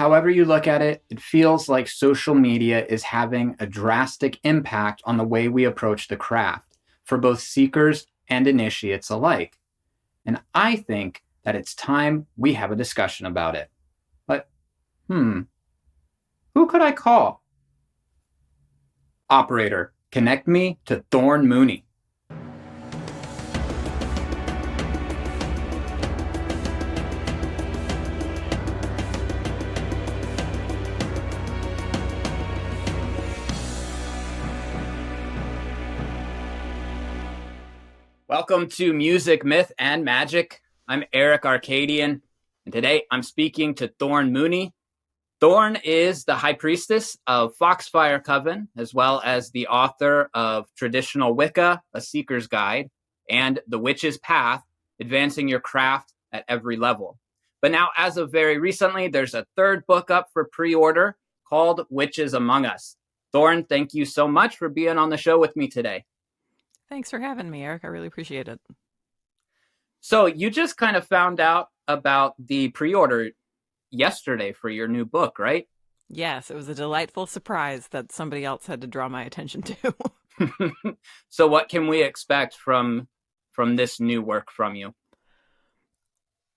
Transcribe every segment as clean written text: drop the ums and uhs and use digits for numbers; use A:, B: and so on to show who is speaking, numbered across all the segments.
A: However you look at it, it feels like social media is having a drastic impact on the way we approach the craft for both seekers and initiates alike. And I think that it's time we have a discussion about it. But, who could I call? Operator, connect me to Thorn Mooney. Welcome to Music, Myth, and Magic. I'm Eric Arcadian, and today I'm speaking to Thorn Mooney. Thorn is the High Priestess of Foxfire Coven, as well as the author of Traditional Wicca, A Seeker's Guide, and The Witch's Path, Advancing Your Craft at Every Level. But now, as of very recently, there's a third book up for pre-order called Witches Among Us. Thorn, thank you so much for being on the show with me today.
B: Thanks for having me, Eric. I really appreciate it.
A: So you just kind of found out about the pre-order yesterday for your new book, right?
B: Yes, it was a delightful surprise that somebody else had to draw my attention to.
A: So what can we expect from this new work from you?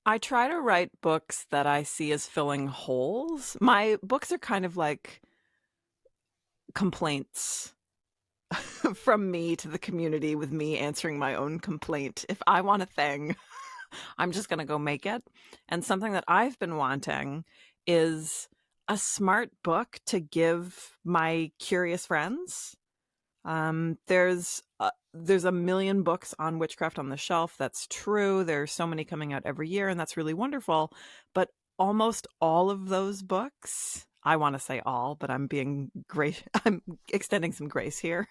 B: I try to write books that I see as filling holes. My books are kind of like complaints from me to the community, with me answering my own complaint. If I want a thing, I'm just going to go make it. And something that I've been wanting is a smart book to give my curious friends. There's a million books on witchcraft on the shelf. That's true. There's so many coming out every year, and that's really wonderful. But almost all of those books, I want to say all, but I'm being great. I'm extending some grace here.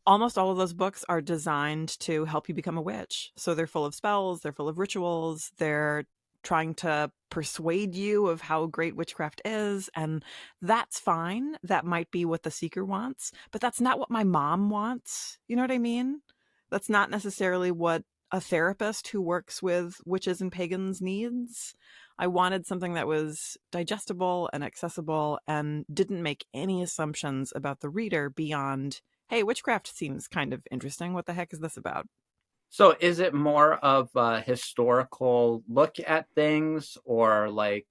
B: Almost all of those books are designed to help you become a witch. So they're full of spells, they're full of rituals, they're trying to persuade you of how great witchcraft is, and that's fine. That might be what the seeker wants, but that's not what my mom wants. You know what I mean? That's not necessarily what a therapist who works with witches and pagans needs. I wanted something that was digestible and accessible and didn't make any assumptions about the reader beyond, hey, witchcraft seems kind of interesting. What the heck is this about?
A: So is it more of a historical look at things, or like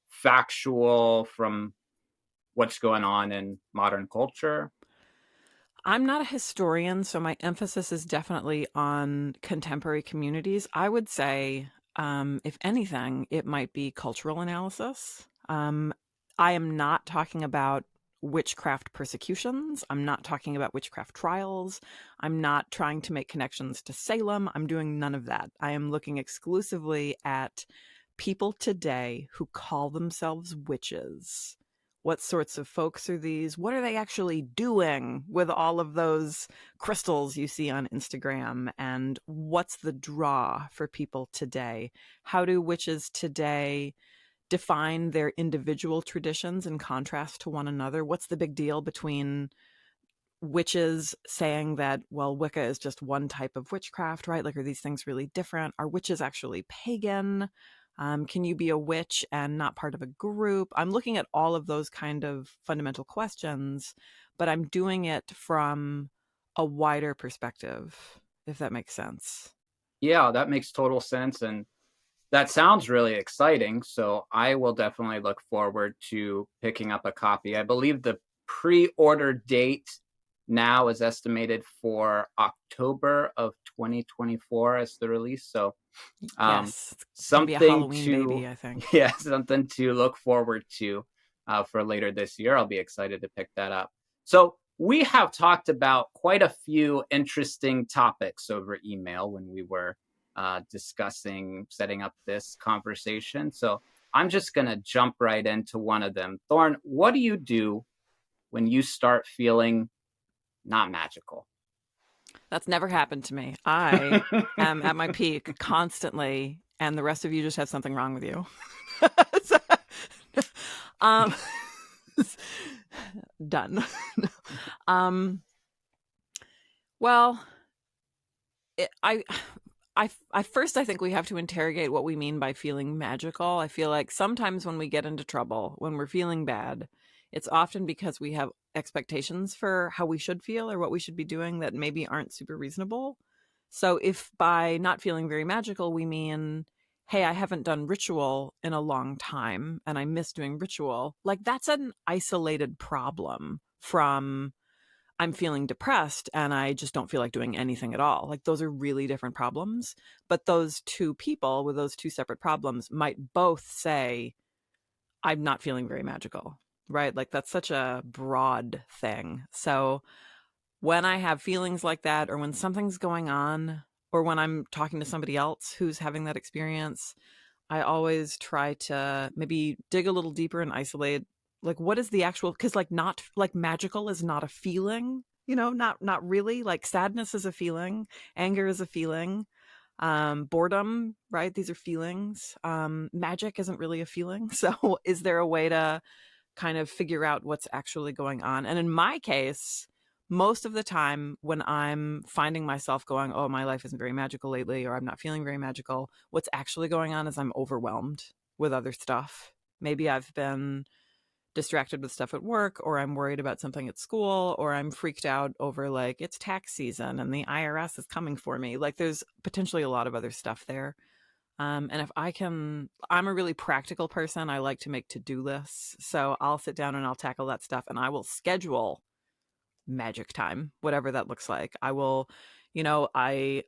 A: factual from what's going on in modern culture?
B: I'm not a historian, so my emphasis is definitely on contemporary communities. I would say, if anything, it might be cultural analysis. I am not talking about witchcraft persecutions. I'm not talking about witchcraft trials. I'm not trying to make connections to Salem. I'm doing none of that. I am looking exclusively at people today who call themselves witches. What sorts of folks are these? What are they actually doing with all of those crystals you see on Instagram? And what's the draw for people today? How do witches today define their individual traditions in contrast to one another? What's the big deal between witches saying that, well, Wicca is just one type of witchcraft, right? Like, are these things really different? Are witches actually pagan? Can you be a witch and not part of a group? I'm looking at all of those kind of fundamental questions, but I'm doing it from a wider perspective, if that makes sense.
A: Yeah, that makes total sense. And that sounds really exciting. So I will definitely look forward to picking up a copy. I believe the pre-order date now is estimated for October of 2024 as the release. So
B: yes, it's gonna be a
A: something
B: Halloween
A: to
B: baby, I think.
A: yeah, something to look forward to for later this year. I'll be excited to pick that up. So we have talked about quite a few interesting topics over email when we were discussing setting up this conversation. So I'm just going to jump right into one of them. Thorn, what do you do when you start feeling not magical?
B: That's never happened to me. I am at my peak constantly, and the rest of you just have something wrong with you. um, done. um, well, I I think we have to interrogate what we mean by feeling magical. I feel like sometimes when we get into trouble, when we're feeling bad, it's often because we have expectations for how we should feel or what we should be doing that maybe aren't super reasonable. So if by not feeling very magical, we mean, hey, I haven't done ritual in a long time and I miss doing ritual, like that's an isolated problem from I'm feeling depressed and I just don't feel like doing anything at all. Like those are really different problems. But those two people with those two separate problems might both say, I'm not feeling very magical, right? Like that's such a broad thing. So when I have feelings like that, or when something's going on, or when I'm talking to somebody else who's having that experience, I always try to maybe dig a little deeper and isolate like what is the actual, because like not like magical is not a feeling, not really. Like sadness is a feeling, anger is a feeling, boredom, right? These are feelings. Magic isn't really a feeling. So is there a way to kind of figure out what's actually going on? And in my case, most of the time when I'm finding myself going, oh, my life isn't very magical lately, or I'm not feeling very magical, what's actually going on is I'm overwhelmed with other stuff. Maybe I've been distracted with stuff at work, or I'm worried about something at school, or I'm freaked out over like it's tax season and the IRS is coming for me. Like there's potentially a lot of other stuff there. And if I can, I'm a really practical person. I like to make to-do lists. So I'll sit down and I'll tackle that stuff and I will schedule magic time, whatever that looks like. I will, I've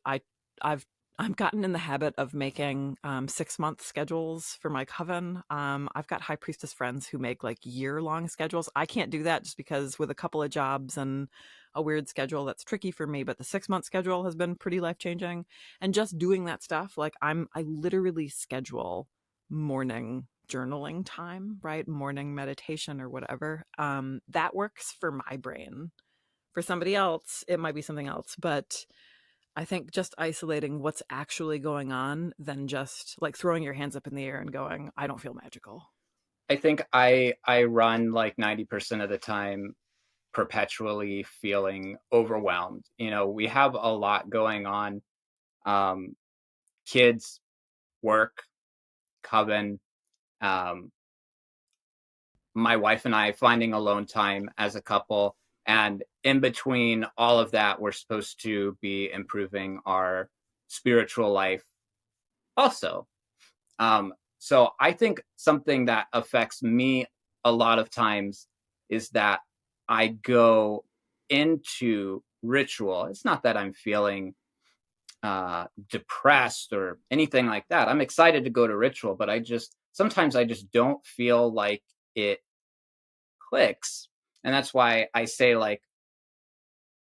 B: I've gotten in the habit of making 6 month schedules for my coven. I've got high priestess friends who make like year long schedules. I can't do that just because with a couple of jobs and a weird schedule, that's tricky for me. But the 6 month schedule has been pretty life changing. And just doing that stuff, like I literally schedule morning journaling time, right? Morning meditation or whatever. That works for my brain. For somebody else, it might be something else, but I think just isolating what's actually going on than just like throwing your hands up in the air and going, I don't feel magical.
A: I think I run like 90% of the time perpetually feeling overwhelmed. We have a lot going on. Um, Kids, work, coven, um, my wife and I finding alone time as a couple. And in between all of that, we're supposed to be improving our spiritual life also. So I think something that affects me a lot of times is that I go into ritual. It's not that I'm feeling depressed or anything like that. I'm excited to go to ritual, but sometimes I just don't feel like it clicks. And that's why I say like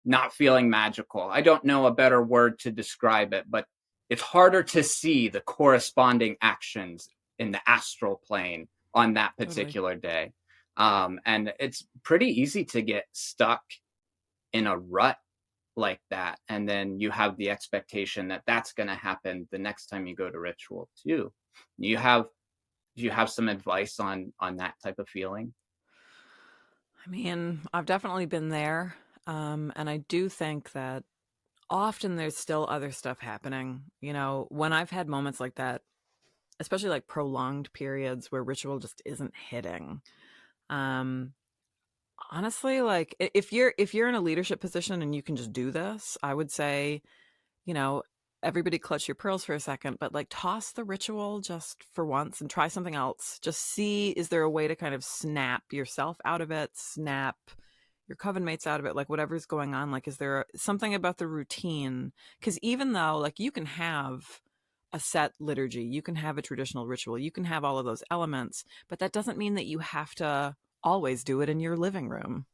A: not feeling magical. I don't know a better word to describe it, but it's harder to see the corresponding actions in the astral plane on that
B: Totally.
A: particular day. And it's pretty easy to get stuck in a rut like that. And then you have the expectation that that's going to happen the next time you go to ritual too. You have, do you have some advice on that type of feeling?
B: I mean, I've definitely been there. And I do think that often there's still other stuff happening. When I've had moments like that, especially like prolonged periods where ritual just isn't hitting. Um, Honestly, like if you're in a leadership position and you can just do this, I would say, you know, everybody clutch your pearls for a second, but like toss the ritual just for once and try something else. Just see, is there a way to kind of snap yourself out of it, snap your coven mates out of it, like whatever's going on? Like, is there something about the routine? Because even though like you can have a set liturgy, you can have a traditional ritual, you can have all of those elements, but that doesn't mean that you have to always do it in your living room,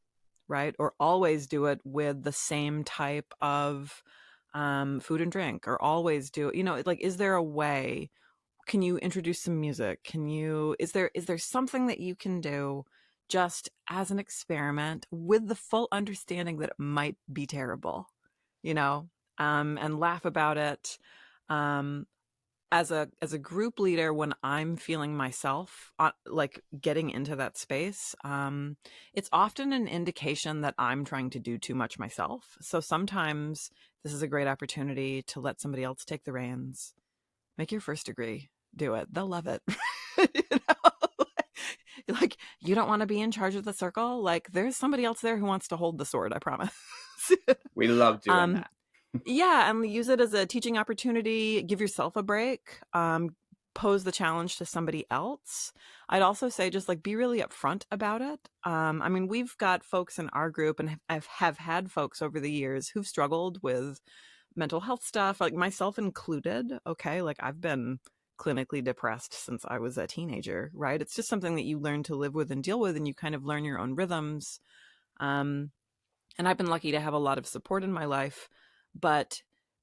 B: right? Or always do it with the same type of food and drink, or always do, like, is there a way? Can you introduce some music? Is there something that you can do just as an experiment with the full understanding that it might be terrible, you know, and laugh about it. Um, as a group leader, when I'm feeling myself like getting into that space, it's often an indication that I'm trying to do too much myself. So sometimes this is a great opportunity to let somebody else take the reins. Make your first degree, do it, they'll love it. You know? Like, you don't want to be in charge of the circle, like there's somebody else there who wants to hold the sword, I promise.
A: We love doing
B: um
A: that.
B: yeah, and use it as a teaching opportunity. Give yourself a break. Pose the challenge to somebody else. I'd also say just like be really upfront about it. I mean, we've got folks in our group, and have had folks over the years who've struggled with mental health stuff, like myself included. Okay, like I've been clinically depressed since I was a teenager, right? It's just something that you learn to live with and deal with, and you kind of learn your own rhythms. Um, and I've been lucky to have a lot of support in my life, but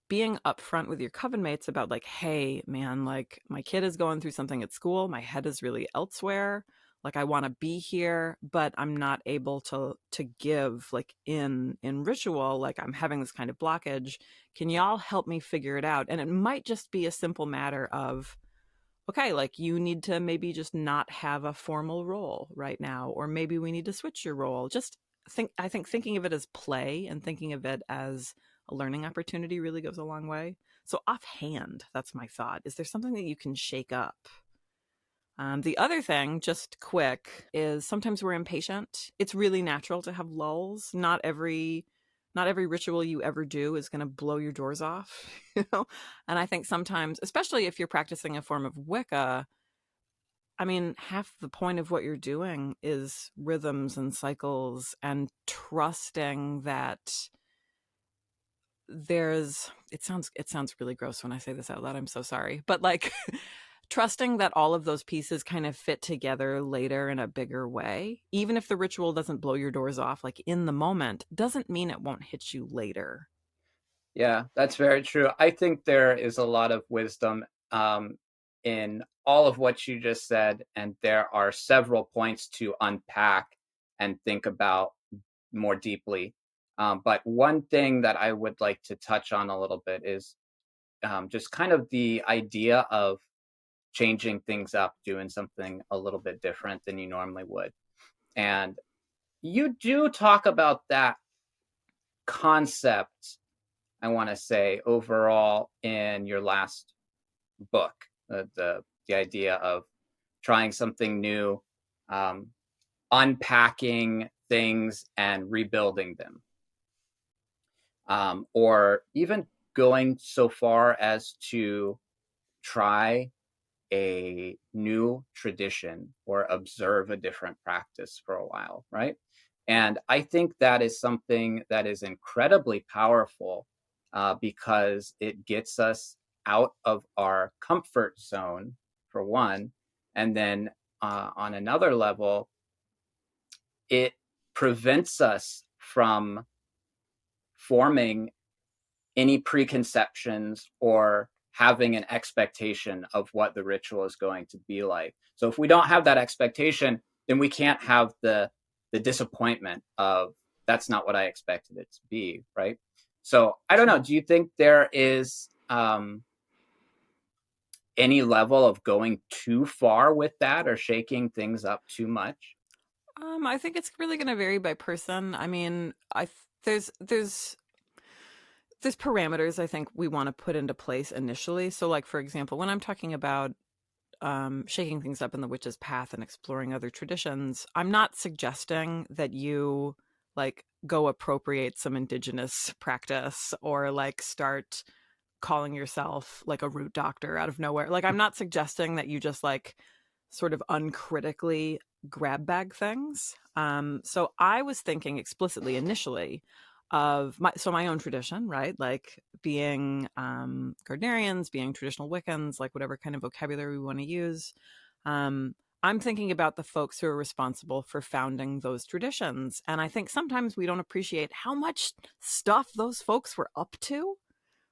B: being upfront with your coven mates about like, hey man, like my kid is going through something at school, my head is really elsewhere, like I want to be here but I'm not able to give like in ritual, like I'm having this kind of blockage, can y'all help me figure it out? And it might just be a simple matter of, okay, like you need to maybe just not have a formal role right now, or maybe we need to switch your role. Just I think thinking of it as play and thinking of it as a learning opportunity really goes a long way. So offhand, that's my thought. Is there something that you can shake up? The other thing, just quick, is sometimes we're impatient. It's really natural to have lulls. Not every ritual you ever do is going to blow your doors off, you know. And I think sometimes, especially if you're practicing a form of Wicca, I mean, half the point of what you're doing is rhythms and cycles and trusting that there's it sounds really gross when I say this out loud. I'm so sorry. But like trusting that all of those pieces kind of fit together later in a bigger way, even if the ritual doesn't blow your doors off like in the moment, doesn't mean it won't hit you later.
A: Yeah, that's very true. I think there is a lot of wisdom in all of what you just said, and there are several points to unpack and think about more deeply. But one thing that I would like to touch on a little bit is just kind of the idea of changing things up, doing something a little bit different than you normally would. And you do talk about that concept, I want to say, overall in your last book, the idea of trying something new, um, unpacking things and rebuilding them, or even going so far as to try a new tradition or observe a different practice for a while, right? And I think that is something that is incredibly powerful because it gets us out of our comfort zone, for one. And then on another level, it prevents us from forming any preconceptions or having an expectation of what the ritual is going to be like. So if we don't have that expectation, then we can't have the disappointment of that's not what I expected it to be, right? So I don't know. Do you think there is any level of going too far with that or shaking things up too much?
B: I think it's really going to vary by person. I mean, there's parameters I think we want to put into place initially. So, like for example, when I'm talking about shaking things up in the witch's path and exploring other traditions, I'm not suggesting that you like go appropriate some indigenous practice or like start calling yourself like a root doctor out of nowhere. Like I'm not suggesting that you just like sort of uncritically grab bag things. So I was thinking explicitly initially of my own tradition, right? Like being Gardnerians, being traditional Wiccans, like whatever kind of vocabulary we want to use. I'm thinking about the folks who are responsible for founding those traditions. And I think sometimes we don't appreciate how much stuff those folks were up to,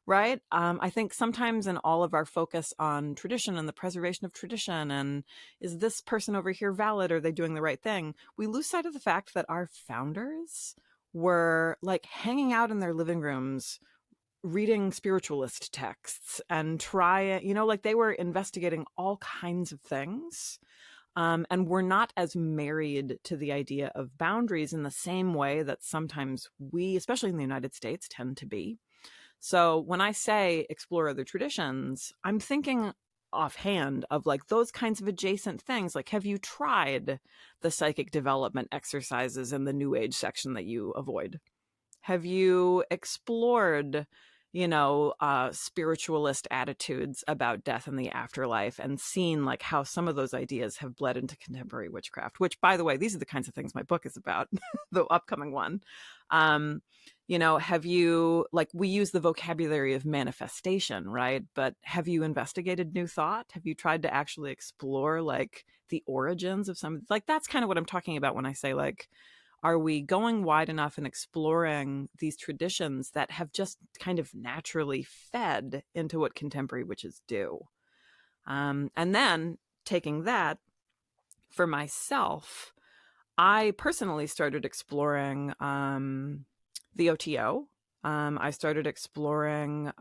B: right? I think sometimes in all of our focus on tradition and the preservation of tradition and is this person over here valid? Are they doing the right thing? We lose sight of the fact that our founders were like hanging out in their living rooms reading spiritualist texts and like they were investigating all kinds of things. And we're not as married to the idea of boundaries in the same way that sometimes we, especially in the United States, tend to be. So when I say explore other traditions, I'm thinking offhand of like those kinds of adjacent things. Like, have you tried the psychic development exercises in the New Age section that you avoid? Have you explored, spiritualist attitudes about death and the afterlife and seen like how some of those ideas have bled into contemporary witchcraft? Which, by the way, these are the kinds of things my book is about, the upcoming one. Have you, like, we use the vocabulary of manifestation, right? But have you investigated new thought? Have you tried to actually explore like the origins of some, like, that's kind of what I'm talking about when I say like, are we going wide enough and exploring these traditions that have just kind of naturally fed into what contemporary witches do? And then taking that for myself, I personally started exploring the OTO. I started exploring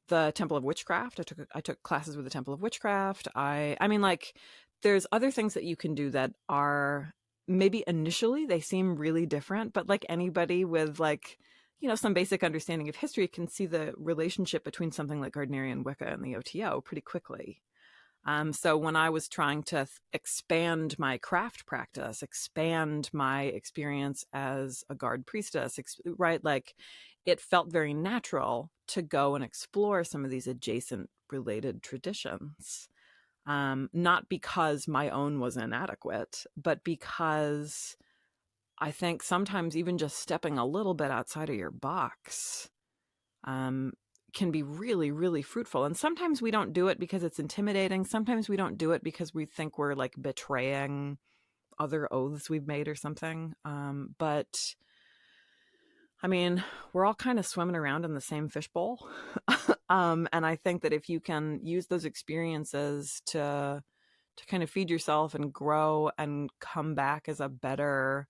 B: the Temple of Witchcraft. I took classes with the Temple of Witchcraft. I mean, like, there's other things that you can do that are maybe initially they seem really different, but like anybody with like, some basic understanding of history can see the relationship between something like Gardnerian Wicca and the OTO pretty quickly. So when I was trying to expand my craft practice, expand my experience as a guard priestess, right? Like, it felt very natural to go and explore some of these adjacent related traditions. Not because my own was inadequate, but because I think sometimes even just stepping a little bit outside of your box um, can be really, really fruitful. And sometimes we don't do it because it's intimidating. Sometimes we don't do it because we think we're like betraying other oaths we've made or something. But I mean, we're all kind of swimming around in the same fishbowl. And I think that if you can use those experiences to kind of feed yourself and grow and come back as a better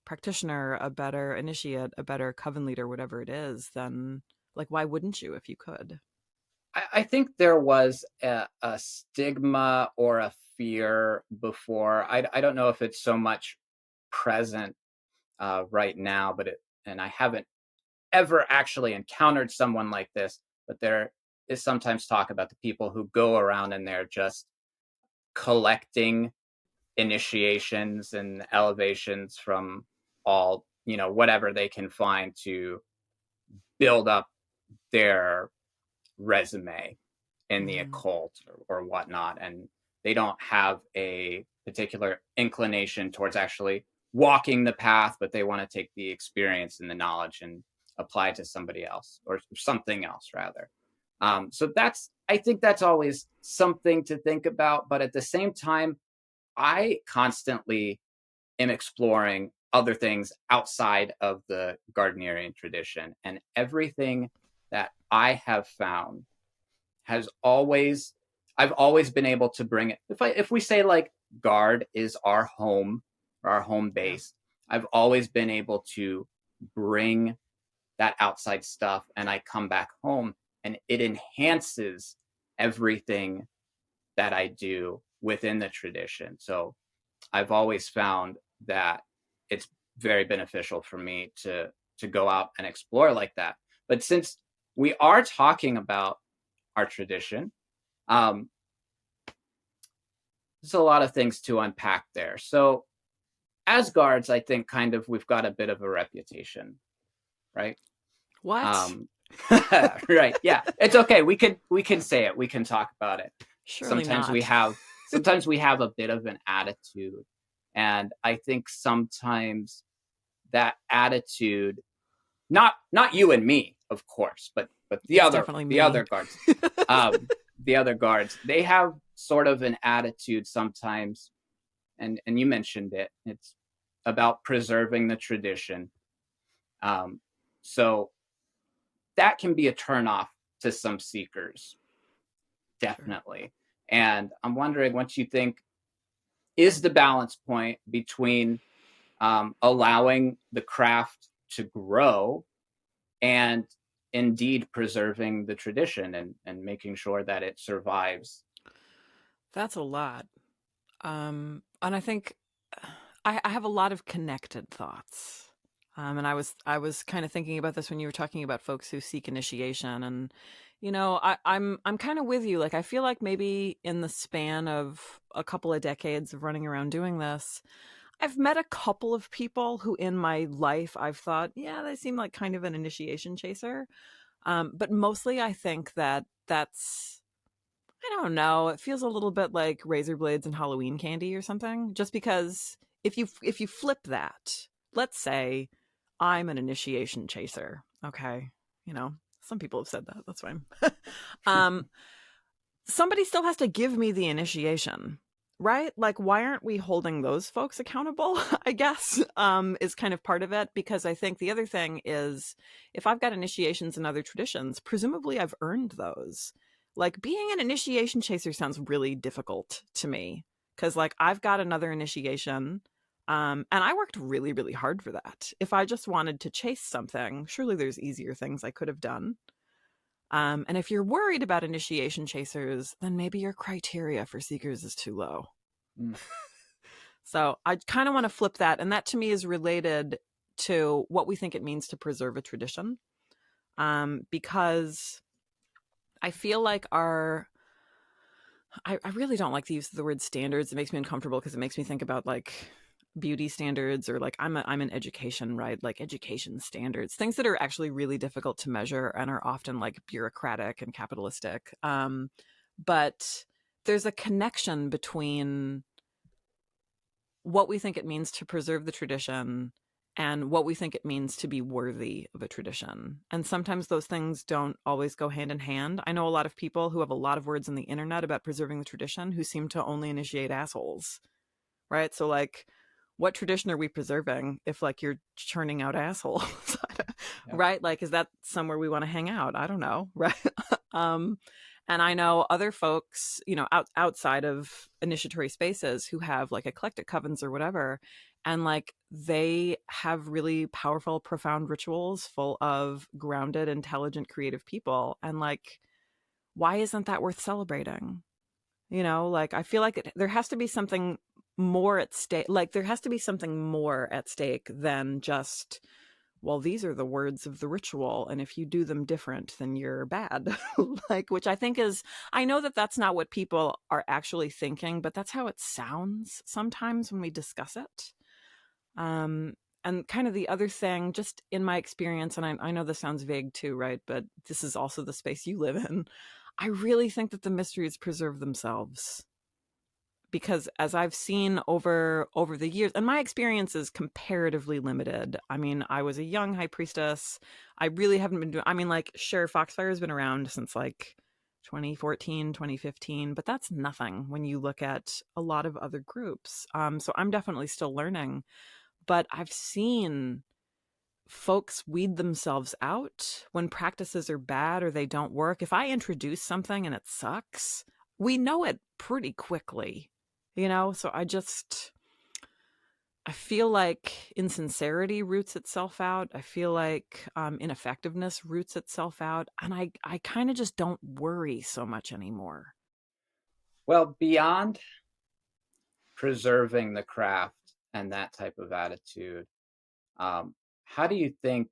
B: practitioner, a better initiate, a better coven leader, whatever it is, then like, why wouldn't you if you could?
A: I think there was a stigma or a fear before. I don't know if it's so much present right now, and I haven't ever actually encountered someone like this, but there is sometimes talk about the people who go around and they're just collecting initiations and elevations from all, whatever they can find to build up their resume in the
B: Mm-hmm.
A: occult or whatnot. And they don't have a particular inclination towards actually walking the path, but they want to take the experience and the knowledge and apply it to somebody else or something else rather. So I think that's always something to think about. But at the same time, I constantly am exploring other things outside of the Gardnerian tradition. And everything that I have found has always, I've always been able to bring it. If we say like guard is our home or our home
B: Yeah.
A: base, I've always been able to bring that outside stuff and I come back home and it enhances everything that I do within the tradition. So I've always found that it's very beneficial for me to go out and explore like that. But since we are talking about our tradition, um, there's a lot of things to unpack there. So as guards, I think kind of we've got a bit of a reputation, right?
B: What?
A: Um, right. Yeah, it's okay. We can say it. We can talk about it.
B: Surely
A: Sometimes we
B: not.
A: have sometimes we have a bit of an attitude, and I think sometimes that attitude, not you and me, of course, but the
B: It's
A: other
B: definitely
A: the
B: me.
A: other guards, um, the other guards, they have sort of an attitude sometimes, and you mentioned it. It's about preserving the tradition. Um, so that can be a turnoff to some seekers,
B: Sure.
A: definitely. And I'm wondering what you think is the balance point between allowing the craft to grow and indeed preserving the tradition and making sure that it survives?
B: That's a lot. And I think I have a lot of connected thoughts. And I was kind of thinking about this when you were talking about folks who seek initiation, and I'm kind of with you. Like I feel like maybe in the span of a couple of decades of running around doing this, I've met a couple of people who in my life I've thought, yeah, they seem like kind of an initiation chaser. But mostly I think that that's, I don't know, it feels a little bit like razor blades and Halloween candy or something. Just because if you flip that, let's say I'm an initiation chaser, okay? Some people have said that. That's fine. um, Somebody still has to give me the initiation, right? Like why aren't we holding those folks accountable? I guess is kind of part of it, because I think the other thing is if I've got initiations and other traditions, presumably I've earned those. Like being an initiation chaser sounds really difficult to me, because like I've got another initiation, and I worked really really hard for that. If I just wanted to chase something, surely there's easier things I could have done. And if you're worried about initiation chasers, then maybe your criteria for seekers is too low.
A: Mm.
B: So I kind of want to flip that. And that to me is related to what we think it means to preserve a tradition. Because I feel like I really don't like the use of the word standards. It makes me uncomfortable because it makes me think about like beauty standards, or like I'm in education, right? Like education standards, things that are actually really difficult to measure and are often like bureaucratic and capitalistic. But there's a connection between what we think it means to preserve the tradition and what we think it means to be worthy of a tradition. And sometimes those things don't always go hand in hand. I know a lot of people who have a lot of words on the internet about preserving the tradition who seem to only initiate assholes, right? So like, what tradition are we preserving if like you're churning out assholes?
A: Yeah.
B: Right? Like, is that somewhere we want to hang out? I don't know. Right. um, and I know other folks, outside of initiatory spaces who have like eclectic covens or whatever. And like they have really powerful, profound rituals full of grounded, intelligent, creative people. And like, why isn't that worth celebrating? Like I feel like there has to be something more at stake. Like there has to be something more at stake than just, well, these are the words of the ritual, and if you do them different, then you're bad. Like, which I think is, I know that that's not what people are actually thinking, but that's how it sounds sometimes when we discuss it. Um, and kind of the other thing, just in my experience, and I know this sounds vague too, right? But this is also the space you live in. I really think that the mysteries preserve themselves, because as I've seen over the years, and my experience is comparatively limited. I mean, I was a young high priestess. I really haven't been doing, I mean, like, sure, Foxfire has been around since like 2014, 2015, but that's nothing when you look at a lot of other groups. So I'm definitely still learning, but I've seen folks weed themselves out when practices are bad or they don't work. If I introduce something and it sucks, we know it pretty quickly, So I feel like insincerity roots itself out. I feel like ineffectiveness roots itself out. And I kind of just don't worry so much anymore.
A: Well, beyond preserving the craft and that type of attitude, um, how do you think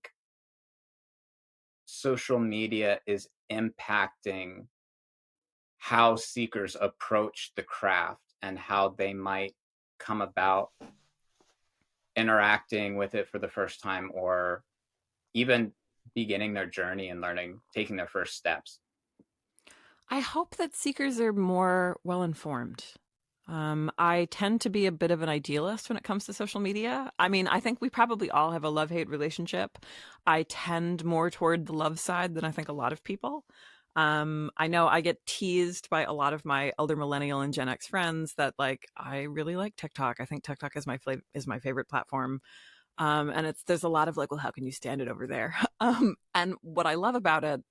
A: social media is impacting how seekers approach the craft and how they might come about interacting with it for the first time, or even beginning their journey and learning, taking their first steps?
B: I hope that seekers are more well informed. I tend to be a bit of an idealist when it comes to social media. I mean, I think we probably all have a love hate relationship. I tend more toward the love side than I think a lot of people. I know I get teased by a lot of my elder millennial and Gen X friends that like I really like TikTok. I think TikTok is my favorite platform. And there's a lot of like, well, how can you stand it over there? And what I love about it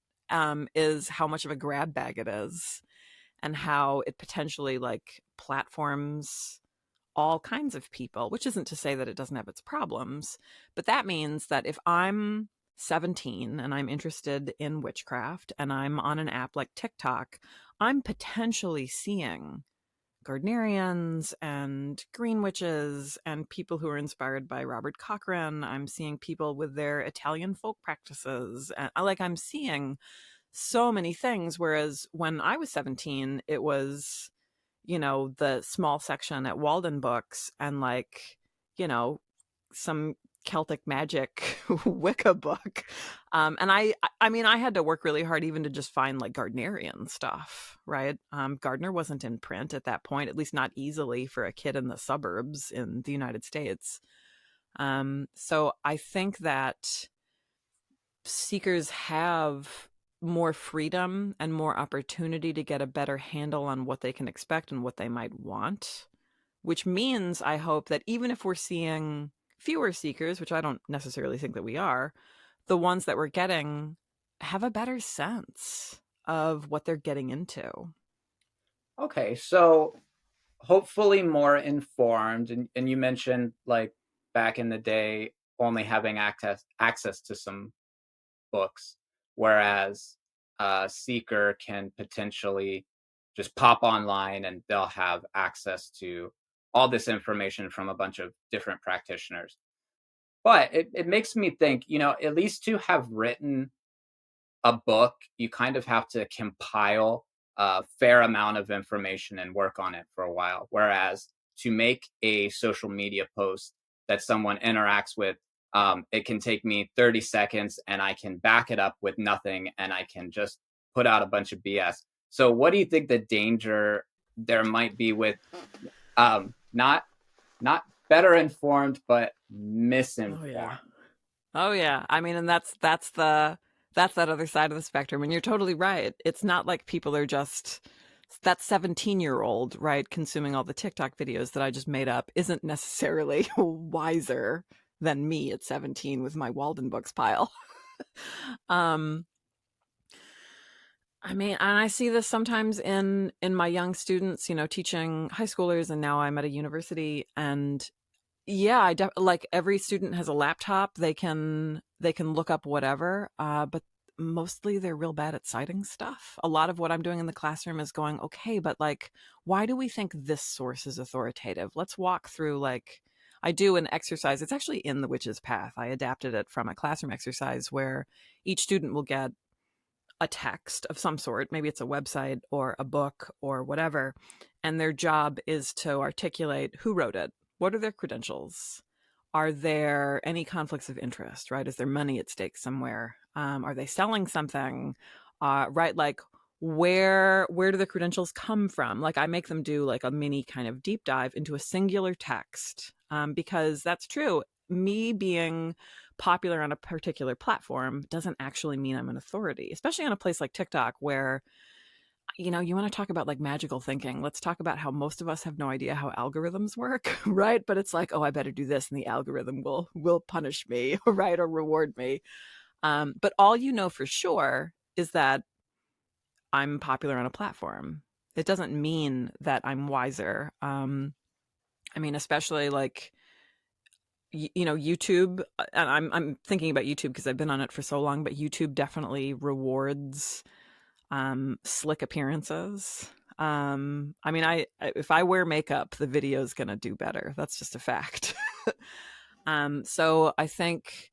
B: is how much of a grab bag it is, and how it potentially like platforms all kinds of people, which isn't to say that it doesn't have its problems, but that means that if I'm 17 and I'm interested in witchcraft and I'm on an app like TikTok, I'm potentially seeing Gardnerians and green witches and people who are inspired by Robert Cochrane. I'm seeing people with their Italian folk practices. And I'm seeing so many things. Whereas when I was 17, it was, the small section at Walden Books and some Celtic magic Wicca book. And I mean, I had to work really hard even to just find like Gardnerian stuff, right? Gardner wasn't in print at that point, at least not easily for a kid in the suburbs in the United States. So I think that seekers have more freedom and more opportunity to get a better handle on what they can expect and what they might want, which means I hope that even if we're seeing fewer seekers, which I don't necessarily think that we are, the ones that we're getting have a better sense of what they're getting into.
A: Okay, so hopefully more informed, and you mentioned like back in the day only having access to some books, whereas a seeker can potentially just pop online and they'll have access to all this information from a bunch of different practitioners. But it makes me think, at least to have written a book, you kind of have to compile a fair amount of information and work on it for a while. Whereas to make a social media post that someone interacts with, it can take me 30 seconds and I can back it up with nothing and I can just put out a bunch of BS. So, what do you think the danger there might be with not better informed, but misinformed?
B: Oh yeah. Oh yeah. I mean, and that's that other side of the spectrum. And you're totally right. It's not like people are just that 17-year-old, right, consuming all the TikTok videos that I just made up isn't necessarily wiser than me at 17 with my Walden Books pile. um I mean, and I see this sometimes in my young students, teaching high schoolers, and now I'm at a university. And yeah, like every student has a laptop. They can look up whatever, but mostly they're real bad at citing stuff. A lot of what I'm doing in the classroom is going, okay, but like, why do we think this source is authoritative? Let's walk through I do an exercise. It's actually in the Witch's Path. I adapted it from a classroom exercise where each student will get a text of some sort. Maybe it's a website or a book or whatever. And their job is to articulate who wrote it. What are their credentials? Are there any conflicts of interest, right? Is there money at stake somewhere? Are they selling something? Right? Like where do the credentials come from? Like I make them do like a mini kind of deep dive into a singular text, because that's true. Me being popular on a particular platform doesn't actually mean I'm an authority, especially on a place like TikTok where, you want to talk about like magical thinking. Let's talk about how most of us have no idea how algorithms work, right? But it's like, oh, I better do this and the algorithm will punish me, right? Or reward me. But all you know for sure is that I'm popular on a platform. It doesn't mean that I'm wiser. I mean, especially like YouTube, and I'm thinking about YouTube because I've been on it for so long, but YouTube definitely rewards slick appearances. I mean, if I wear makeup, the video is going to do better. That's just a fact. So I think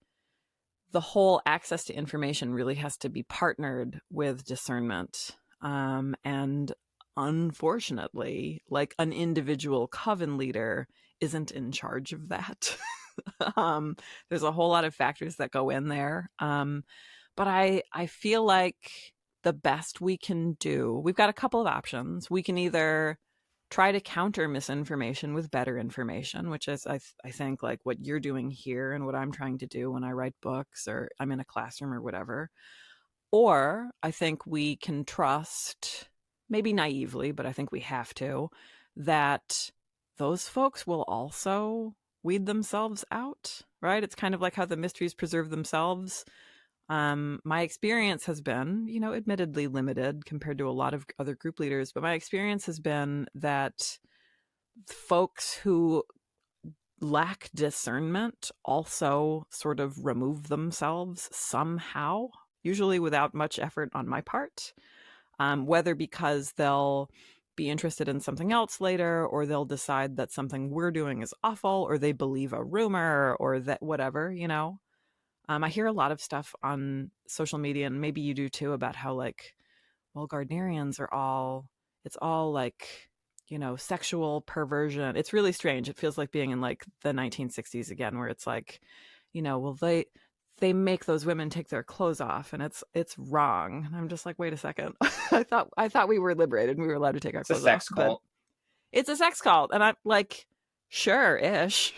B: the whole access to information really has to be partnered with discernment. And unfortunately, like an individual coven leader isn't in charge of that. There's a whole lot of factors that go in there. But I feel like the best we can do, we've got a couple of options. We can either try to counter misinformation with better information, which is, I think, like what you're doing here and what I'm trying to do when I write books or I'm in a classroom or whatever. Or I think we can trust, maybe naively, but I think we have to, that those folks will also weed themselves out, right? It's kind of like how the mysteries preserve themselves. My experience has been, admittedly limited compared to a lot of other group leaders, but my experience has been that folks who lack discernment also sort of remove themselves somehow, usually without much effort on my part, whether because they'll be interested in something else later, or they'll decide that something we're doing is awful, or they believe a rumor, or that whatever, you know. I hear a lot of stuff on social media, and maybe you do too, about how like, well, Gardnerians are all, it's all like, you know, sexual perversion. It's really strange. It feels like being in like the 1960s again, where it's like, you know, well, they make those women take their clothes off, and it's wrong. And I'm just like, wait a second. I thought we were liberated and we were allowed to take our
A: It's a
B: clothes off,
A: sex
B: but
A: cult.
B: it's a sex cult. And I'm like, sure ish.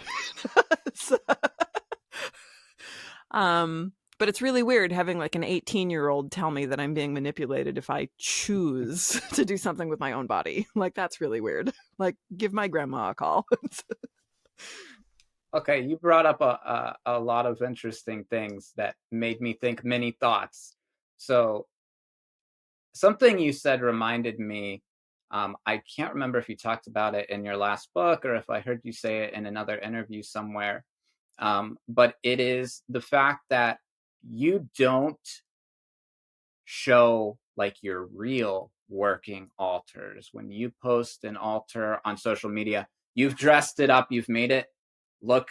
B: But it's really weird having like an 18-year-old tell me that I'm being manipulated if I choose to do something with my own body. Like, that's really weird. Like, give my grandma a call.
A: Okay, you brought up a lot of interesting things that made me think many thoughts. So something you said reminded me. I can't remember if you talked about it in your last book or if I heard you say it in another interview somewhere. But it is the fact that you don't show like your real working altars. When you post an altar on social media, you've dressed it up, you've made it look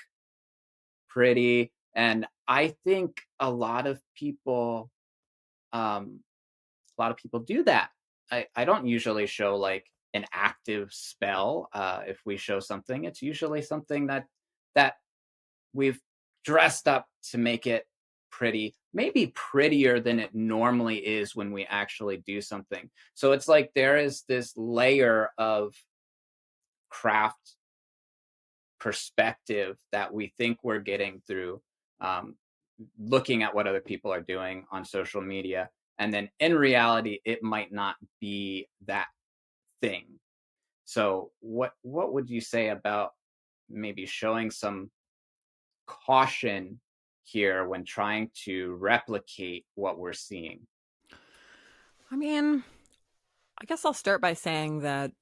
A: pretty. And I think um, a lot of people do that. I don't usually show like an active spell. If we show something, it's usually something that we've dressed up to make it pretty, maybe prettier than it normally is when we actually do something. So it's like there is this layer of craft perspective that we think we're getting through um, looking at what other people are doing on social media. And then in reality, it might not be that thing. So what would you say about maybe showing some caution here when trying to replicate what we're seeing?
B: I mean, I guess I'll start by saying that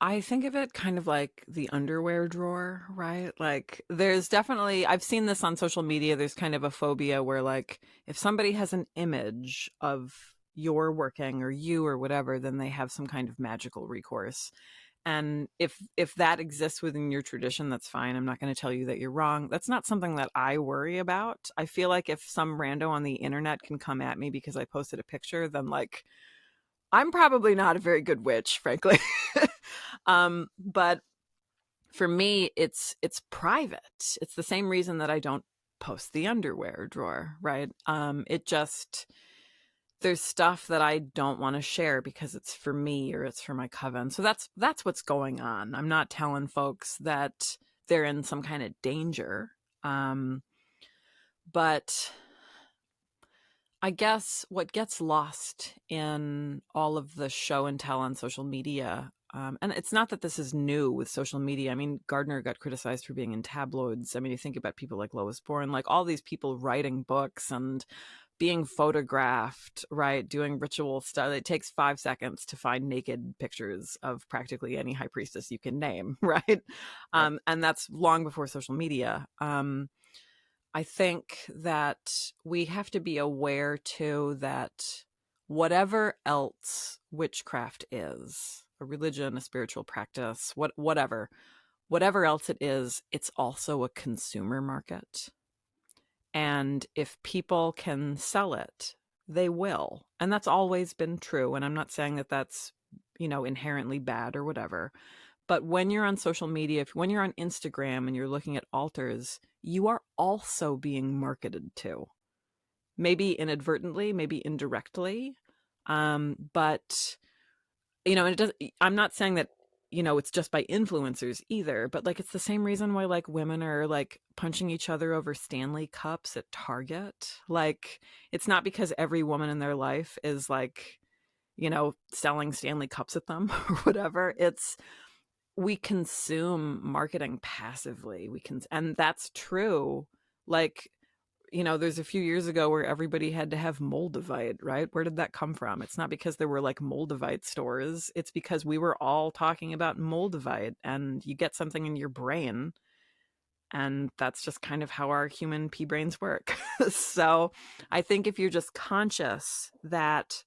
B: I think of it kind of like the underwear drawer, right? Like, there's definitely, I've seen this on social media. There's kind of a phobia where, like, if somebody has an image of your working or you or whatever, then they have some kind of magical recourse. And if that exists within your tradition, that's fine. I'm not going to tell you that you're wrong. That's not something that I worry about. I feel like if some rando on the internet can come at me because I posted a picture, then like, I'm probably not a very good witch, frankly. But for me, it's private. It's the same reason that I don't post the underwear drawer, right? It just, there's stuff that I don't want to share because it's for me or it's for my coven. So that's what's going on. I'm not telling folks that they're in some kind of danger. But I guess what gets lost in all of the show and tell on social media, and it's not that this is new with social media. I mean, Gardner got criticized for being in tabloids. I mean, you think about people like Lois Bourne, like all these people writing books and being photographed, right? Doing ritual stuff. It takes 5 seconds to find naked pictures of practically any high priestess you can name, right?
A: Right.
B: And that's long before social media. I think that we have to be aware too that whatever else witchcraft is, a religion, a spiritual practice, whatever else it is, it's also a consumer market. And if people can sell it, they will. And that's always been true. And I'm not saying that that's, you know, inherently bad or whatever. But when you're on social media, when you're on Instagram and you're looking at altars, you are also being marketed to. Maybe inadvertently, maybe indirectly. But you know, and it does, I'm not saying that, you know, it's just by influencers either, but like it's the same reason why like women are like punching each other over Stanley cups at Target. Like, it's not because every woman in their life is like, you know, selling Stanley cups at them or whatever. It's, we consume marketing passively. And that's true. Like, you know, there's a few years ago where everybody had to have Moldavite, right? Where did that come from? It's not because there were like Moldavite stores. It's because we were all talking about Moldavite, and you get something in your brain And that's just kind of how our human pea brains work. So I think if you're just conscious that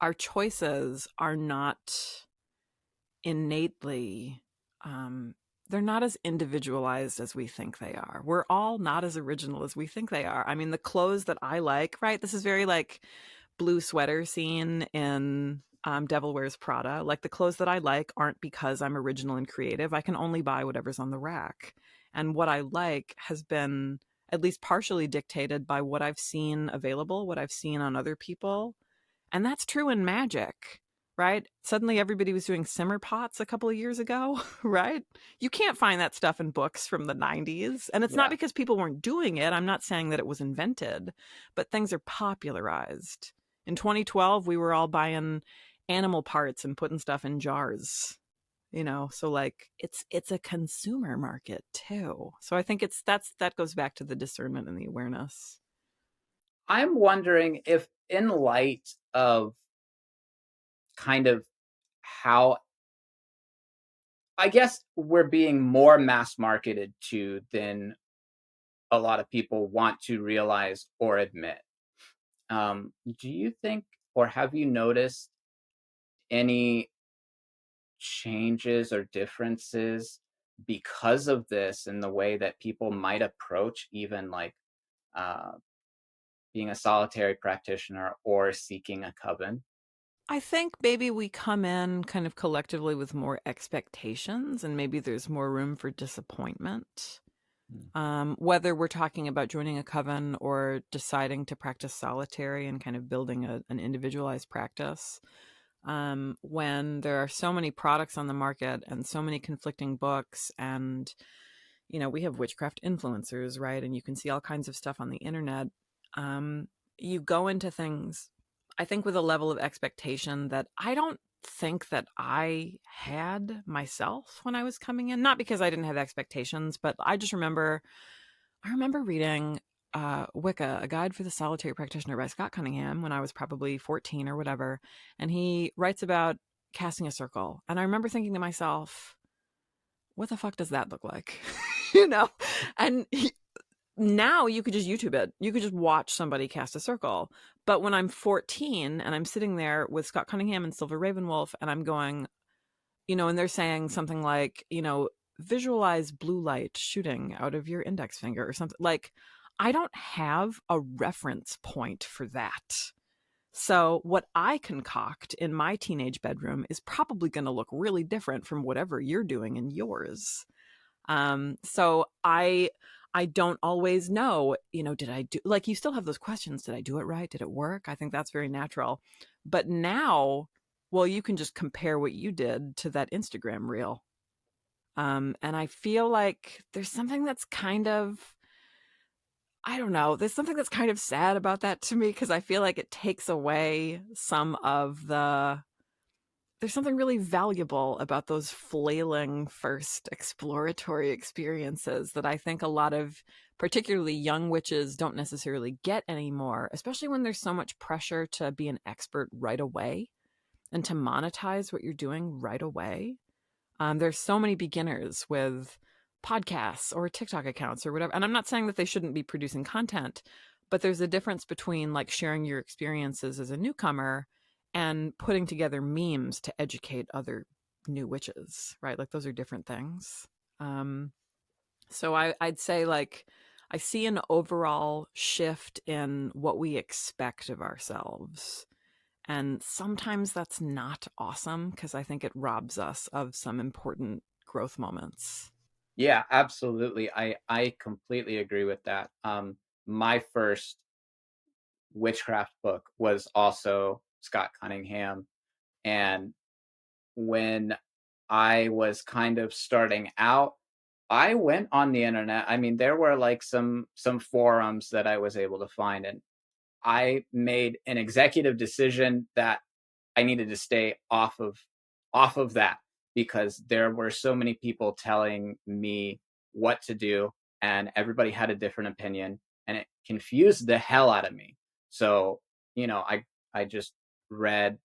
B: our choices are not innately, um, they're not as individualized as we think they are. We're all not as original as we think they are. I mean, the clothes that I like, right? This is very like blue sweater scene in Devil Wears Prada. Like the clothes that I like aren't because I'm original and creative. I can only buy whatever's on the rack. And what I like has been at least partially dictated by what I've seen available, what I've seen on other people. And that's true in magic, right? Suddenly everybody was doing simmer pots a couple of years ago, right? You can't find that stuff in books from the 90s. And it's not
A: Yeah.
B: because people weren't doing it. I'm not saying that it was invented, but things are popularized. In 2012, we were all buying animal parts and putting stuff in jars. So like it's a consumer market too. So I think that goes back to the discernment and the awareness.
A: I'm wondering if, in light of kind of how, I guess, we're being more mass marketed to than a lot of people want to realize or admit. Do you think, or have you noticed any changes or differences because of this in the way that people might approach even like uh, being a solitary practitioner or seeking a coven?
B: I think maybe we come in kind of collectively with more expectations, and maybe there's more room for disappointment.
A: Mm.
B: Whether we're talking about joining a coven or deciding to practice solitary and kind of building an individualized practice, when there are so many products on the market and so many conflicting books, and we have witchcraft influencers, right? And you can see all kinds of stuff on the internet. Um, you go into things, I think, with a level of expectation that I don't think that I had myself when I was coming in. Not because I didn't have expectations, but I remember reading Wicca, A Guide for the Solitary Practitioner by Scott Cunningham when I was probably 14 or whatever. And he writes about casting a circle. And I remember thinking to myself, what the fuck does that look like? you know? And now you could just YouTube it. You could just watch somebody cast a circle. But when I'm 14 and I'm sitting there with Scott Cunningham and Silver Ravenwolf and I'm going, and they're saying something like, visualize blue light shooting out of your index finger or something, like, I don't have a reference point for that. So what I concoct in my teenage bedroom is probably going to look really different from whatever you're doing in yours. So I don't always know, did I do, like, you still have those questions. Did I do it right? Did it work? I think that's very natural. But now, well, you can just compare what you did to that Instagram reel. And I feel like there's something that's kind of, I don't know, there's something that's kind of sad about that to me, because I feel like it takes away some of there's something really valuable about those flailing first exploratory experiences that I think a lot of particularly young witches don't necessarily get anymore, especially when there's so much pressure to be an expert right away and to monetize what you're doing right away. There's so many beginners with podcasts or TikTok accounts or whatever. And I'm not saying that they shouldn't be producing content, but there's a difference between like sharing your experiences as a newcomer and putting together memes to educate other new witches, right? Like those are different things. Um, so I'd say like I see an overall shift in what we expect of ourselves. And sometimes that's not awesome because I think it robs us of some important growth moments.
A: Yeah, absolutely. I completely agree with that. My first witchcraft book was also Scott Cunningham, and when I was kind of starting out, I went on the internet. I mean, there were like some forums that I was able to find, and I made an executive decision that I needed to stay off of that because there were so many people telling me what to do, and everybody had a different opinion, and it confused the hell out of me. So, I just read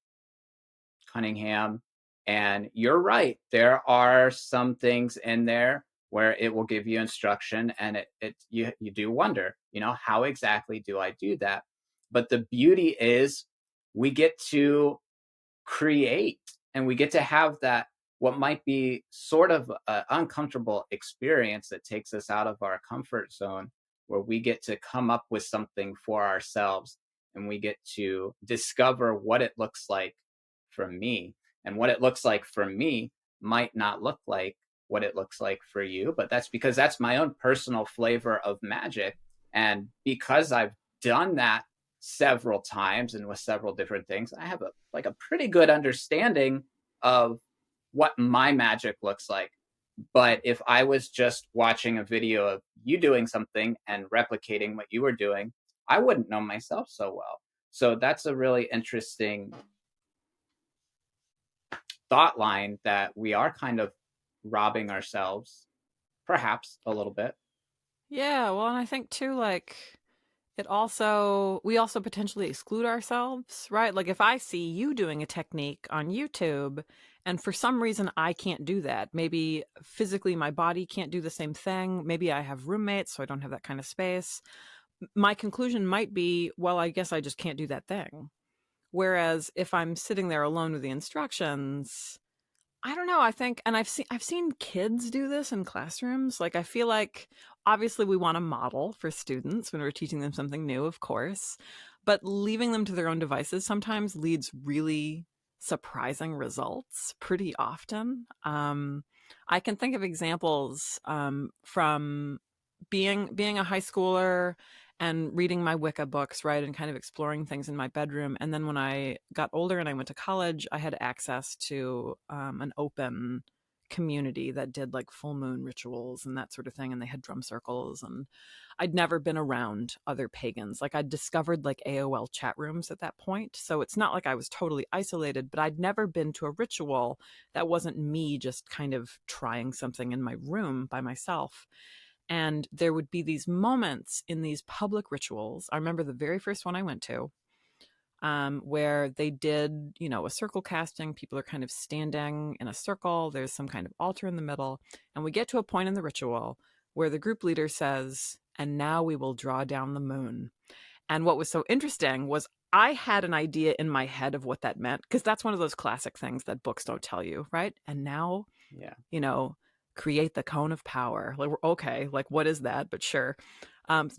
A: Cunningham, and you're right. There are some things in there where it will give you instruction, and you do wonder, how exactly do I do that? But the beauty is we get to create, and we get to have that, what might be sort of an uncomfortable experience that takes us out of our comfort zone, where we get to come up with something for ourselves, and we get to discover what it looks like for me. And what it looks like for me might not look like what it looks like for you, but that's because that's my own personal flavor of magic. And because I've done that several times and with several different things, I have a pretty good understanding of what my magic looks like. But if I was just watching a video of you doing something and replicating what you were doing, I wouldn't know myself so well. So that's a really interesting thought line, that we are kind of robbing ourselves, perhaps a little bit.
B: Yeah, well, and I think too, like, we also potentially exclude ourselves, right? Like, if I see you doing a technique on YouTube and for some reason I can't do that, maybe physically my body can't do the same thing, maybe I have roommates, so I don't have that kind of space. My conclusion might be, well, I guess I just can't do that thing. Whereas if I'm sitting there alone with the instructions, I don't know. I think, and I've seen kids do this in classrooms. Like, I feel like obviously we want to model for students when we're teaching them something new, of course, but leaving them to their own devices sometimes leads really surprising results pretty often. I can think of examples from being a high schooler and reading my Wicca books, right, and kind of exploring things in my bedroom. And then when I got older and I went to college, I had access to an open community that did like full moon rituals and that sort of thing. And they had drum circles. And I'd never been around other pagans. Like, I'd discovered like AOL chat rooms at that point. So it's not like I was totally isolated, but I'd never been to a ritual that wasn't me just kind of trying something in my room by myself. And there would be these moments in these public rituals. I remember the very first one I went to, where they did, a circle casting. People are kind of standing in a circle. There's some kind of altar in the middle. And we get to a point in the ritual where the group leader says, "And now we will draw down the moon." And what was so interesting was I had an idea in my head of what that meant, because that's one of those classic things that books don't tell you, right? And now,
A: Yeah.
B: you know, create the cone of power. Like, we're okay, like, what is that? But sure.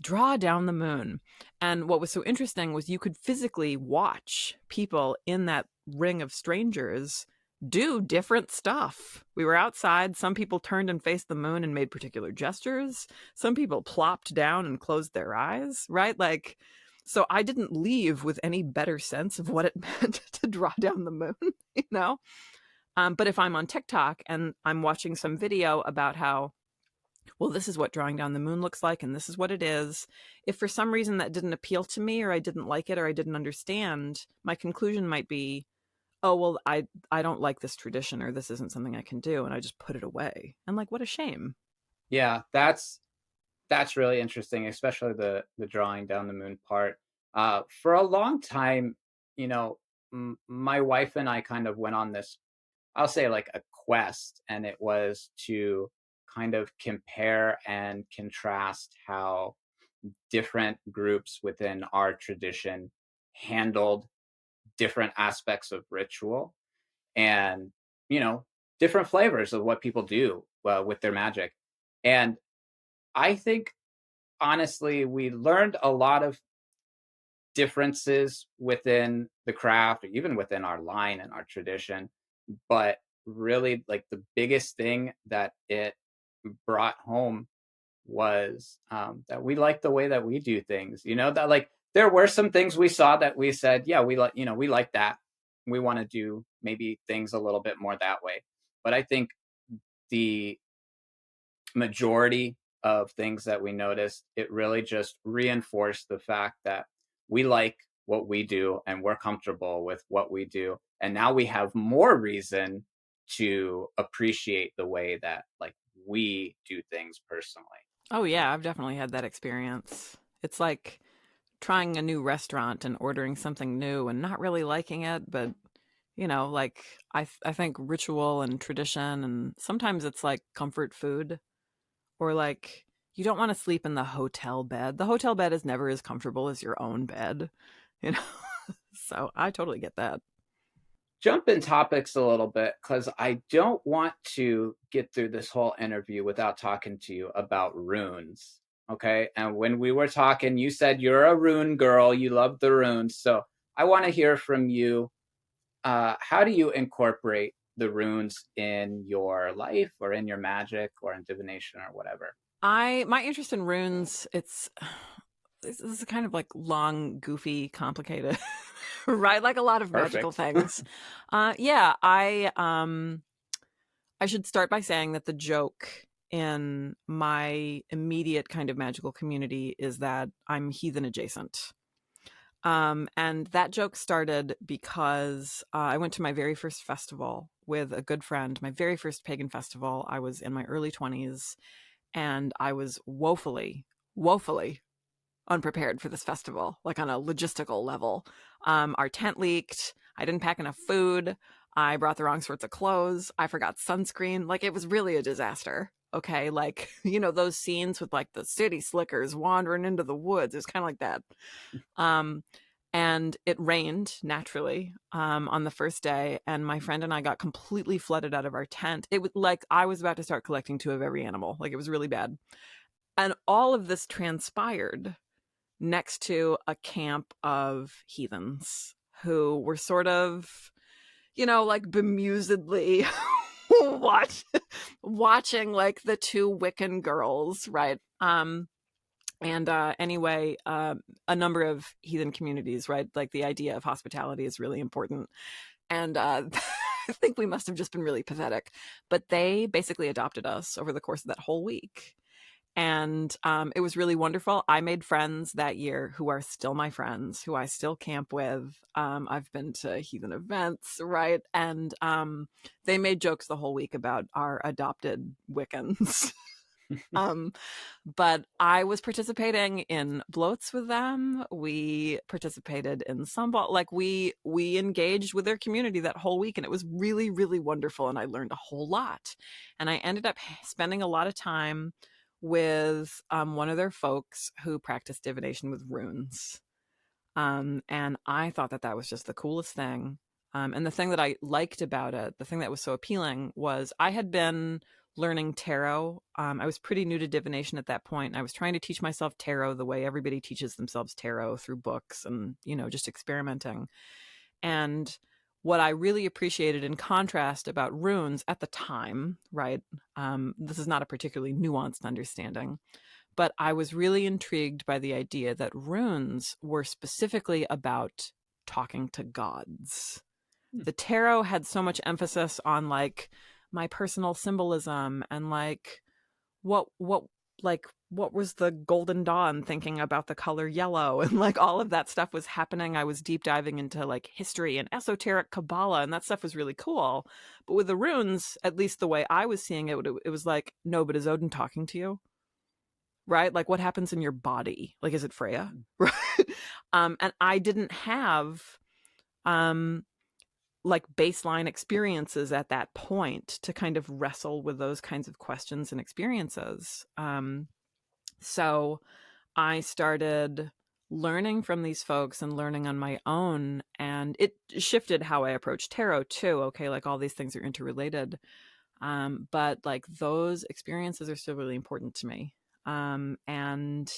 B: Draw down the moon. And what was so interesting was you could physically watch people in that ring of strangers do different stuff. We were outside. Some people turned and faced the moon and made particular gestures. Some people plopped down and closed their eyes, right? Like, so I didn't leave with any better sense of what it meant to draw down the moon, you know? But if I'm on TikTok and I'm watching some video about how, well, this is what drawing down the moon looks like, and this is what it is. If for some reason that didn't appeal to me, or I didn't like it, or I didn't understand, my conclusion might be, oh, well, I don't like this tradition, or this isn't something I can do, and I just put it away. And like, what a shame.
A: Yeah, that's really interesting, especially the drawing down the moon part. For a long time, you know, my wife and I kind of went on this, I'll say, like a quest, and it was to kind of compare and contrast how different groups within our tradition handled different aspects of ritual, and different flavors of what people do with their magic. And I think, honestly, we learned a lot of differences within the craft, or even within our line and our tradition. But really, like, the biggest thing that it brought home was, that we like the way that we do things. That, like, there were some things we saw that we said, yeah, we like that. We want to do maybe things a little bit more that way. But I think the majority of things that we noticed, it really just reinforced the fact that we like what we do and we're comfortable with what we do. And now we have more reason to appreciate the way that, like, we do things personally.
B: Oh, yeah, I've definitely had that experience. It's like trying a new restaurant and ordering something new and not really liking it, but like, I think ritual and tradition, and sometimes it's like comfort food. or like you don't want to sleep in the hotel bed. The hotel bed is never as comfortable as your own bed, you know. So I totally get that.
A: Jump in topics a little bit because I don't want to get through this whole interview without talking to you about runes. Okay. And when we were talking, you said you're a rune girl, you love the runes. So I want to hear from you. How do you incorporate the runes in your life or in your magic or in divination or whatever?
B: My interest in runes, this is kind of like long, goofy, complicated, right? Like a lot of magical
A: Perfect.
B: things. Yeah, I should start by saying that the joke in my immediate kind of magical community is that I'm heathen adjacent. And that joke started because I went to my very first festival with a good friend, my very first pagan festival. I was in my early 20s and I was woefully unprepared for this festival, like on a logistical level. Our tent leaked. I didn't pack enough food. I brought the wrong sorts of clothes. I forgot sunscreen. Like it was really a disaster. Okay. Like, those scenes with like the city slickers wandering into the woods. It was kind of like that. Um, and it rained naturally on the first day. And my friend and I got completely flooded out of our tent. It was like I was about to start collecting two of every animal. Like it was really bad. And all of this transpired next to a camp of heathens who were sort of, like bemusedly watching like the two Wiccan girls, right? Anyway, a number of heathen communities, right? Like the idea of hospitality is really important. And I think we must have just been really pathetic. But they basically adopted us over the course of that whole week. And it was really wonderful. I made friends that year who are still my friends, who I still camp with. I've been to heathen events, right? And they made jokes the whole week about our adopted Wiccans. um, but I was participating in bloats with them. We participated in some like we engaged with their community that whole week, and it was really, really wonderful. And I learned a whole lot. And I ended up spending a lot of time with one of their folks who practiced divination with runes. And I thought that that was just the coolest thing. And the thing that I liked about it, the thing that was so appealing, was I had been learning tarot. I was pretty new to divination at that point. I was trying to teach myself tarot the way everybody teaches themselves tarot, through books and, just experimenting. And what I really appreciated in contrast about runes at the time, right? This is not a particularly nuanced understanding, but I was really intrigued by the idea that runes were specifically about talking to gods. The tarot had so much emphasis on like my personal symbolism and like what like what was the golden dawn thinking about the color yellow, and like all of that stuff was happening. I was deep diving into like history and esoteric Kabbalah, and that stuff was really cool. But with the runes, at least the way I was seeing it, it was like, no, but is Odin talking to you? Right? Like what happens in your body? Like, is it Freya? Right. And I didn't have um like baseline experiences at that point to kind of wrestle with those kinds of questions and experiences. So I started learning from these folks and learning on my own, and it shifted how I approach tarot too. Okay, like all these things are interrelated. But like those experiences are still really important to me. And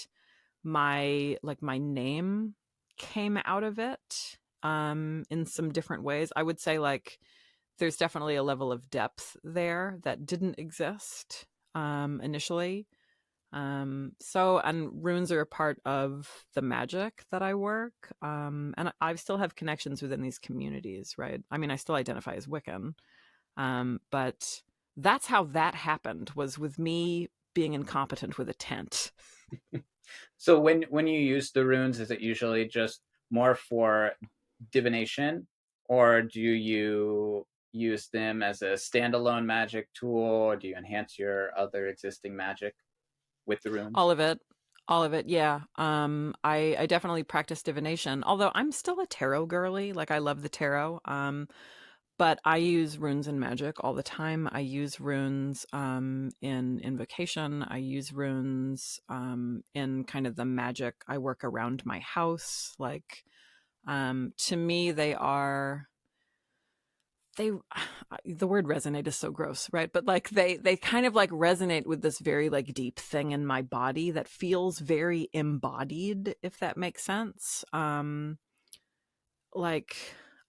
B: my name came out of it in some different ways. I would say like there's definitely a level of depth there that didn't exist initially. And runes are a part of the magic that I work. And I still have connections within these communities, right? I mean, I still identify as Wiccan. But that's how that happened, was with me being incompetent with a tent.
A: So when you use the runes, is it usually just more for divination, or do you use them as a standalone magic tool, or do you enhance your other existing magic with the runes?
B: All of it. All of it, yeah. I definitely practice divination, although I'm still a tarot girly. Like I love the tarot. But I use runes in Magick all the time. I use runes in Invocation. I use runes in kind of the magic I work around my house. Like, to me, they the word resonate is so gross, right? But like they kind of like resonate with this very like deep thing in my body that feels very embodied, if that makes sense. Like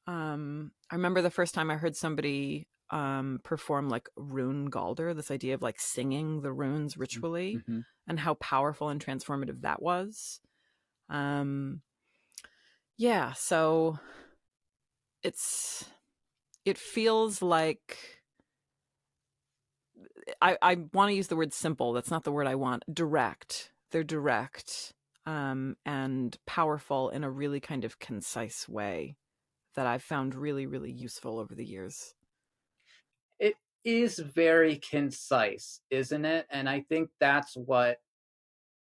B: I remember the first time I heard somebody perform like rune galder, this idea of like singing the runes ritually,
A: Mm-hmm.
B: and how powerful and transformative that was. um yeah, so it's it feels like I want to use the word simple. That's not the word I want. Direct. They're direct and powerful in a really kind of concise way that I've found really, really useful over the years.
A: It is very concise, isn't it? And I think that's what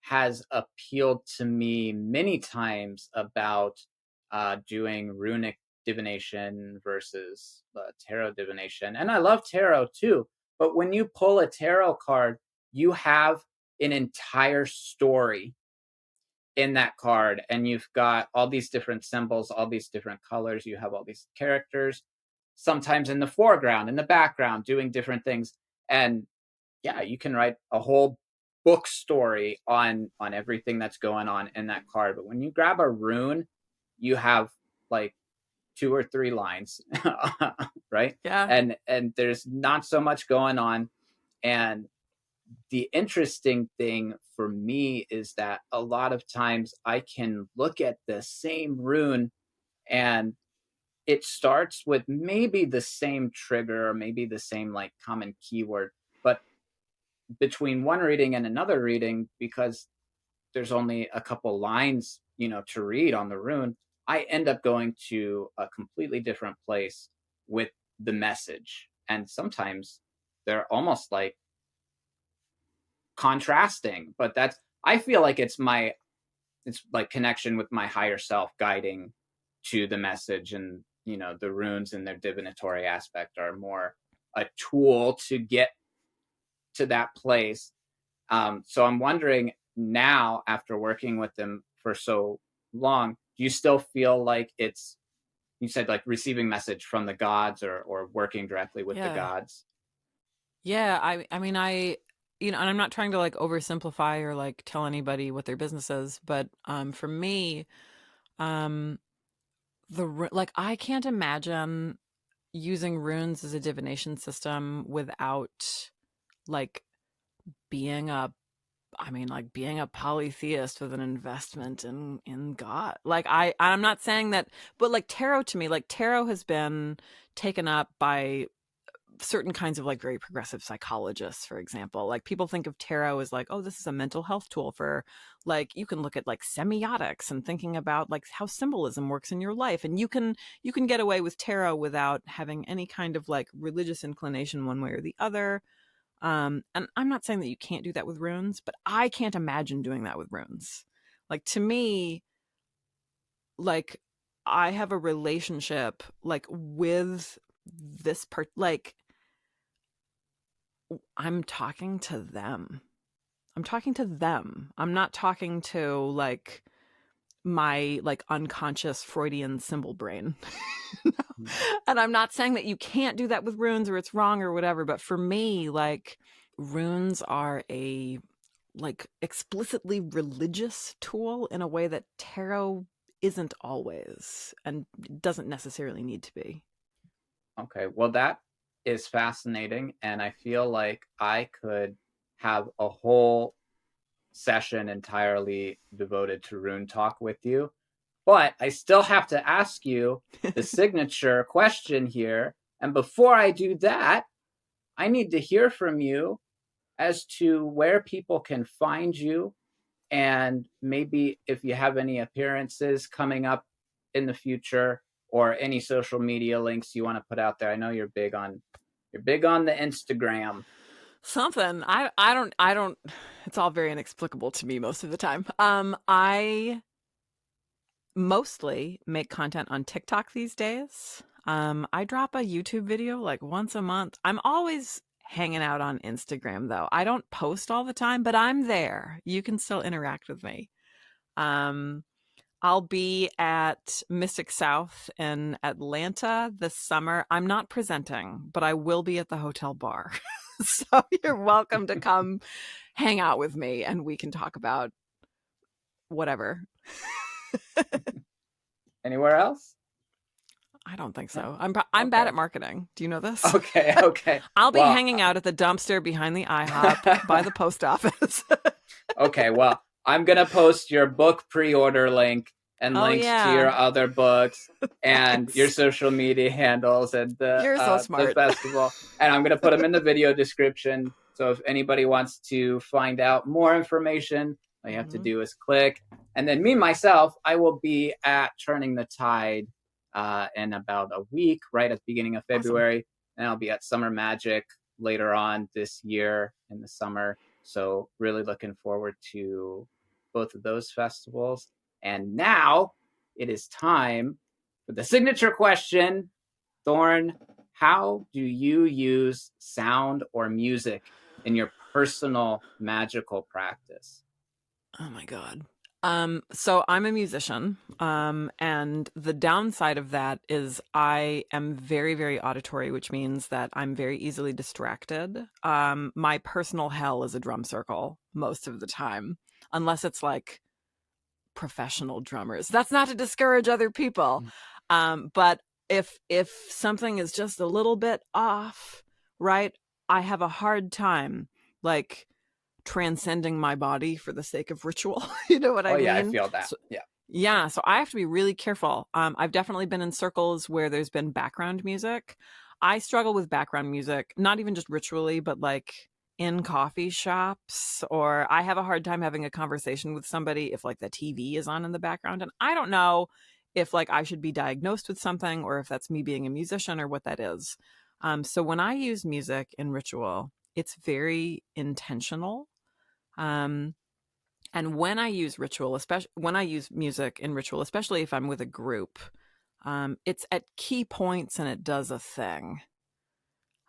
A: has appealed to me many times about doing runic divination versus tarot divination. And I love tarot too. But when you pull a tarot card, you have an entire story in that card, and you've got all these different symbols, all these different colors. You have all these characters, sometimes in the foreground, in the background, doing different things. And yeah, you can write a whole book story on everything that's going on in that card. But when you grab a rune, you have like two or three lines, right?
B: Yeah.
A: And there's not so much going on. And the interesting thing for me is that a lot of times I can look at the same rune, and it starts with maybe the same trigger or maybe the same like common keyword, but between one reading and another reading, because there's only a couple lines, to read on the rune, I end up going to a completely different place with the message. And sometimes they're almost like contrasting, but I feel like it's like connection with my higher self guiding to the message. And the runes and their divinatory aspect are more a tool to get to that place. So I'm wondering now, after working with them for so long, do you still feel like it's, you said like receiving message from the gods, or working directly with the
B: Yeah.
A: gods?
B: Yeah. I mean, and I'm not trying to like oversimplify or like tell anybody what their business is, but for me, um, like I can't imagine using runes as a divination system without like being a like being a polytheist with an investment in God. Like I'm not saying that, but like tarot, to me, like tarot has been taken up by certain kinds of like very progressive psychologists, for example. Like people think of tarot as like, oh, this is a mental health tool for, like, you can look at like semiotics and thinking about like how symbolism works in your life, and you can get away with tarot without having any kind of like religious inclination one way or the other. And I'm not saying that you can't do that with runes, but I can't imagine doing that with runes. Like to me, like I have a relationship like with this part, like I'm talking to them. I'm talking to them. I'm not talking to like my like unconscious Freudian symbol brain. No. And I'm not saying that you can't do that with runes or it's wrong or whatever, but for me, like runes are a like explicitly religious tool in a way that tarot isn't always and doesn't necessarily need to be.
A: Okay, well, that is fascinating, and I feel like I could have a whole session entirely devoted to rune talk with you. But I still have to ask you the signature question here. And before I do that, I need to hear from you as to where people can find you, and maybe if you have any appearances coming up in the future, or any social media links you want to put out there. I know you're big on the Instagram.
B: Something. I don't it's all very inexplicable to me most of the time. I mostly make content on TikTok these days. I drop a YouTube video like once a month. I'm always hanging out on Instagram though. I don't post all the time, but I'm there. You can still interact with me. Um, I'll be at Mystic South in Atlanta this summer. I'm not presenting, but I will be at the hotel bar. So you're welcome to come hang out with me and we can talk about whatever.
A: Anywhere else?
B: I don't think
A: No?
B: so. I'm bad
A: Okay.
B: at marketing. Do you know this?
A: Okay. Okay.
B: I'll be
A: Well,
B: hanging out at the dumpster behind the IHOP by the post office.
A: okay. Well, I'm going to post your book pre-order link and
B: Oh
A: links to your
B: yeah.
A: other books and your
B: Thanks.
A: social media handles and
B: You're so
A: the
B: smart.
A: festival. And I'm going to put them in the video description. So if anybody wants to find out more information, all you have to do is click. And then me, myself, I will be at Turning the Tide in about a week, right at the beginning of
B: Awesome.
A: February. And I'll be at Summer Magick later on this year in the summer. So really looking forward to both of those festivals. And now it is time for the signature question. Thorn, how do you use sound or music in your personal magical practice?
B: Oh my God. So I'm a musician, and the downside of that is I am very, very auditory, which means that I'm very easily distracted. My personal hell is a drum circle most of the time, unless it's like professional drummers. That's not to discourage other people, but if something is just a little bit off, right? I have a hard time like transcending my body for the sake of ritual. You know what
A: Oh
B: I
A: yeah, I
B: mean?
A: feel that.
B: So,
A: Yeah.
B: yeah, so I have to be really careful. I've definitely been in circles where there's been background music. I struggle with background music, not even just ritually, but like in coffee shops, or I have a hard time having a conversation with somebody if like the TV is on in the background. And I don't know if like I should be diagnosed with something or if that's me being a musician or what that is. So when I use music in ritual, it's very intentional. Um, and when I use ritual, especially when I use music in ritual, especially if I'm with a group, it's at key points and it does a thing.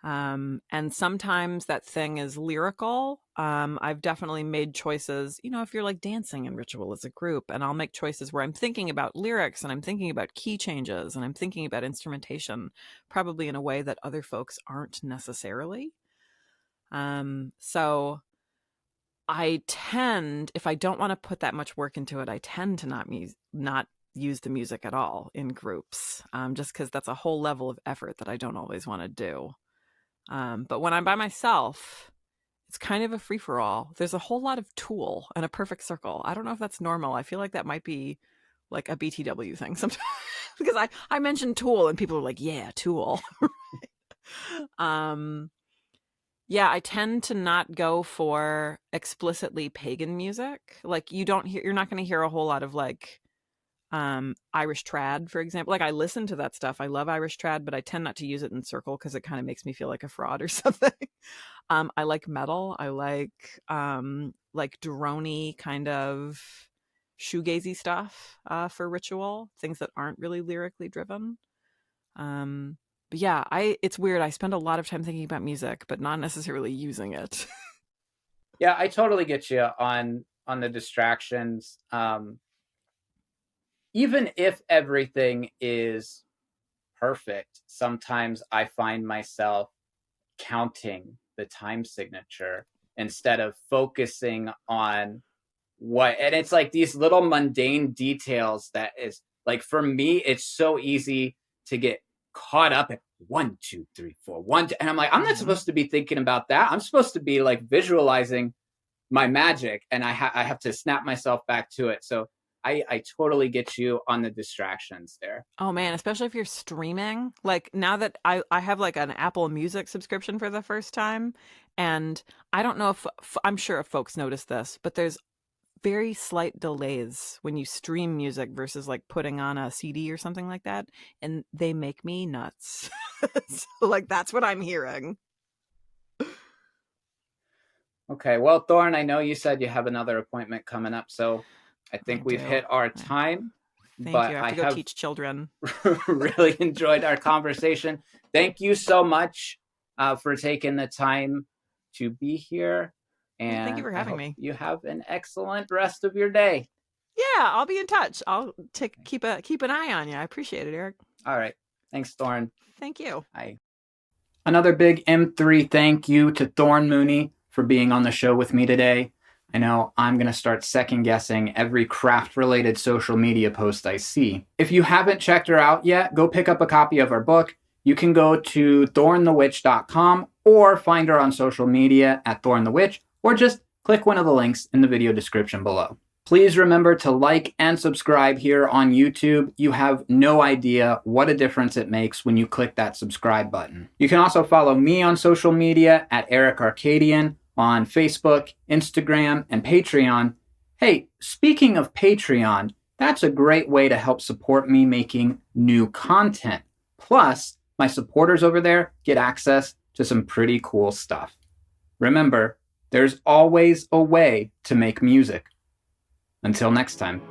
B: And sometimes that thing is lyrical. I've definitely made choices, you know, if you're like dancing in ritual as a group, and I'll make choices where I'm thinking about lyrics and I'm thinking about key changes and I'm thinking about instrumentation, probably in a way that other folks aren't necessarily. So I tend, if I don't want to put that much work into it, I tend to not use the music at all in groups, just because that's a whole level of effort that I don't always want to do. But when I'm by myself, it's kind of a free for all. There's a whole lot of Tool and a perfect circle. I don't know if that's normal. I feel like that might be like a BTW thing sometimes because I mentioned Tool and people are like, yeah, Tool. um, yeah, I tend to not go for explicitly pagan music. Like you're not going to hear a whole lot of like Irish trad, for example. Like I listen to that stuff. I love Irish trad, but I tend not to use it in circle because it kind of makes me feel like a fraud or something. I like metal. I like droney kind of shoegazy stuff for ritual, things that aren't really lyrically driven. But yeah, it's weird. I spend a lot of time thinking about music, but not necessarily using it.
A: Yeah, I totally get you on the distractions. Even if everything is perfect, sometimes I find myself counting the time signature instead of focusing on what, and it's like these little mundane details that is like, for me it's so easy to get caught up in 1 2 3 4 and I'm like, I'm not supposed to be thinking about that. I'm supposed to be like visualizing my magic, and I have to snap myself back to it. So I totally get you on the distractions there.
B: Oh man, especially if you're streaming. Like now that I have like an Apple Music subscription for the first time, and I don't know if I'm sure if folks notice this, but there's very slight delays when you stream music versus like putting on a CD or something like that, and they make me nuts. So like that's what I'm hearing.
A: Okay, well, Thorn, I know you said you have another appointment coming up, so I
B: I
A: think we've
B: do.
A: hit our time.
B: Thank
A: but
B: you. I have
A: I
B: to go
A: have
B: teach children.
A: really enjoyed our conversation. Thank you so much for taking the time to be here.
B: Yeah, thank you
A: And
B: for
A: I
B: having
A: hope
B: me.
A: you have an excellent rest of your day.
B: Yeah, I'll be in touch. I'll keep an eye on you. I appreciate it, Eric.
A: All right. Thanks, Thorn.
B: Thank you.
A: Bye. Another big M3 thank you to Thorn Mooney for being on the show with me today. I know I'm going to start second guessing every craft related social media post I see. If you haven't checked her out yet, go pick up a copy of her book. You can go to thornthewitch.com or find her on social media at thornthewitch, or just click one of the links in the video description below. Please remember to like and subscribe here on YouTube. You have no idea what a difference it makes when you click that subscribe button. You can also follow me on social media at Eric Arcadian on Facebook, Instagram, and Patreon. Hey, speaking of Patreon, that's a great way to help support me making new content. Plus, my supporters over there get access to some pretty cool stuff. Remember, there's always a way to make music. Until next time.